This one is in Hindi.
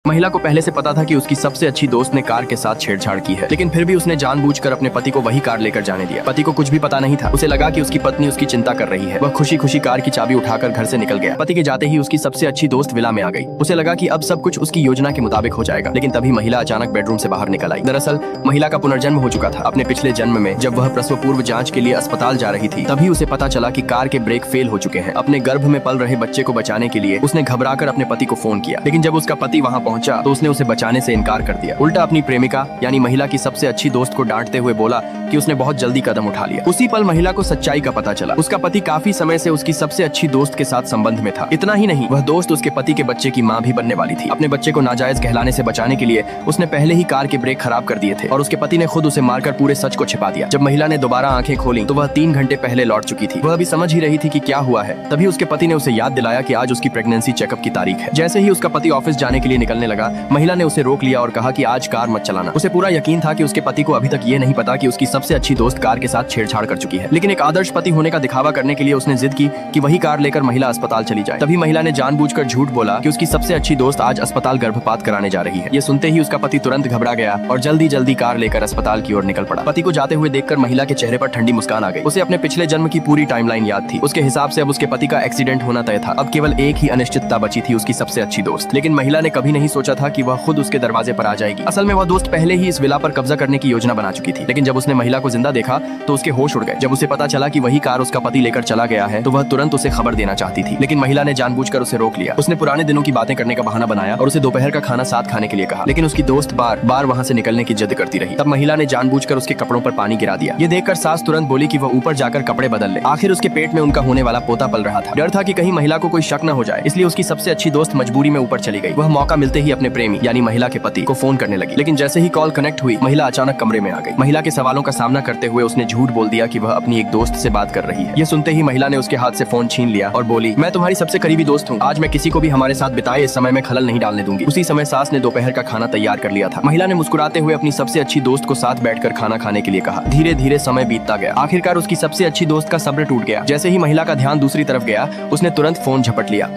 महिला को पहले से पता था कि उसकी सबसे अच्छी दोस्त ने कार के साथ छेड़छाड़ की है, लेकिन फिर भी उसने जानबूझकर अपने पति को वही कार लेकर जाने दिया। पति को कुछ भी पता नहीं था। उसे लगा कि उसकी पत्नी उसकी चिंता कर रही है। वह खुशी खुशी कार की चाबी उठाकर घर से निकल गया। पति के जाते ही उसकी सबसे अच्छी दोस्त विला में आ गई। उसे लगा कि अब सब कुछ उसकी योजना के मुताबिक हो जाएगा, लेकिन तभी महिला अचानक बेडरूम से बाहर निकल आई। दरअसल महिला का पुनर्जन्म हो चुका था। अपने पिछले जन्म में जब वह प्रसव पूर्व जाँच के लिए अस्पताल जा रही थी, तभी उसे पता चला कि कार के ब्रेक फेल हो चुके हैं। अपने गर्भ में पल रहे बच्चे को बचाने के लिए उसने घबराकर अपने पति को फोन किया, लेकिन जब उसका पति वहाँ पहुंचा तो उसने उसे बचाने से इनकार कर दिया। उल्टा अपनी प्रेमिका यानी महिला की सबसे अच्छी दोस्त को डांटते हुए बोला कि उसने बहुत जल्दी कदम उठा लिया। उसी पल महिला को सच्चाई का पता चला। उसका पति काफी समय से उसकी सबसे अच्छी दोस्त के साथ संबंध में था। इतना ही नहीं, वह दोस्त उसके पति के बच्चे की मां भी बनने वाली थी। अपने बच्चे को नाजायज कहलाने से बचाने के लिए उसने पहले ही कार के ब्रेक खराब कर दिए थे और उसके पति ने खुद उसे मारकर पूरे सच को छिपा दिया। जब महिला ने दोबारा आंखें खोली तो वह 3 घंटे पहले लौट चुकी थी। वह अभी समझ ही रही थी कि क्या हुआ है। तभी उसके पति ने उसे याद दिलाया कि आज उसकी प्रेगनेंसी चेकअप की तारीख है। जैसे ही उसका पति ऑफिस जाने के लिए निकलने लगा, महिला ने उसे रोक लिया और कहा कि आज कार मत चलाना। उसे पूरा यकीन था कि उसके पति को अभी तक ये नहीं पता कि उसकी सबसे अच्छी दोस्त कार के साथ छेड़छाड़ कर चुकी है, लेकिन एक आदर्श पति होने का दिखावा करने के लिए उसने जिद की कि वही कार लेकर महिला अस्पताल चली जाए। तभी महिला ने जानबूझकर झूठ बोला कि उसकी सबसे अच्छी दोस्त आज अस्पताल गर्भपात कराने जा रही है। ये सुनते ही उसका पति तुरंत घबरा गया और जल्दी जल्दी कार लेकर अस्पताल की ओर निकल पड़ा। पति को जाते हुए देखकर महिला के चेहरे पर ठंडी मुस्कान आ गई। उसे अपने पिछले जन्म की पूरी टाइमलाइन याद थी। उसके हिसाब से अब उसके पति का एक्सीडेंट होना तय था। अब केवल एक ही अनिश्चितता बची थी, उसकी सबसे अच्छी दोस्त। लेकिन महिला ने कभी नहीं सोचा था कि वह खुद उसके दरवाजे पर आ जाएगी। असल में वह दोस्त पहले ही इस विला पर कब्जा करने की योजना बना चुकी थी, लेकिन जब उसने महिला को जिंदा देखा तो उसके होश उड़ गए। जब उसे पता चला कि वही कार उसका पति लेकर चला गया है तो वह तुरंत उसे खबर देना चाहती थी, लेकिन महिला ने जानबूझकर उसे रोक लिया। उसने पुराने दिनों की बातें करने का बहाना बनाया और उसे दोपहर का खाना साथ खाने के लिए कहा, लेकिन उसकी दोस्त बार बार वहाँ से निकलने की जिद करती रही। तब महिला ने जानबूझकर उसके कपड़ों पर पानी गिरा दिया। ये देखकर सास तुरंत बोली कि वह ऊपर जाकर कपड़े बदल ले। आखिर उसके पेट में उनका होने वाला पोता पल रहा था। डर था कि कहीं महिला को कोई शक न हो जाए, इसलिए उसकी सबसे अच्छी दोस्त मजबूरी में ऊपर चली गई। वह मौका मिलते ही अपने प्रेमी यानी महिला के पति को फोन करने लगी, लेकिन जैसे ही कॉल कनेक्ट हुई, महिला अचानक कमरे में आ गई। महिला के सवालों का सामना करते हुए उसने झूठ बोल दिया कि वह अपनी एक दोस्त से बात कर रही है। ये सुनते ही महिला ने उसके हाथ से फोन छीन लिया और बोली, मैं तुम्हारी सबसे करीबी दोस्त हूँ। आज मैं किसी को भी हमारे साथ बिताए इस समय में खलल नहीं डालने दूंगी। उसी समय सास ने दोपहर का खाना तैयार कर लिया था। महिला ने मुस्कुराते हुए अपनी सबसे अच्छी दोस्त को साथ बैठकर खाना खाने के लिए कहा। धीरे धीरे समय बीतता गया। आखिरकार उसकी सबसे अच्छी दोस्त का सब्र टूट गया। जैसे ही महिला का ध्यान दूसरी तरफ गया, उसने तुरंत फोन झपट लिया।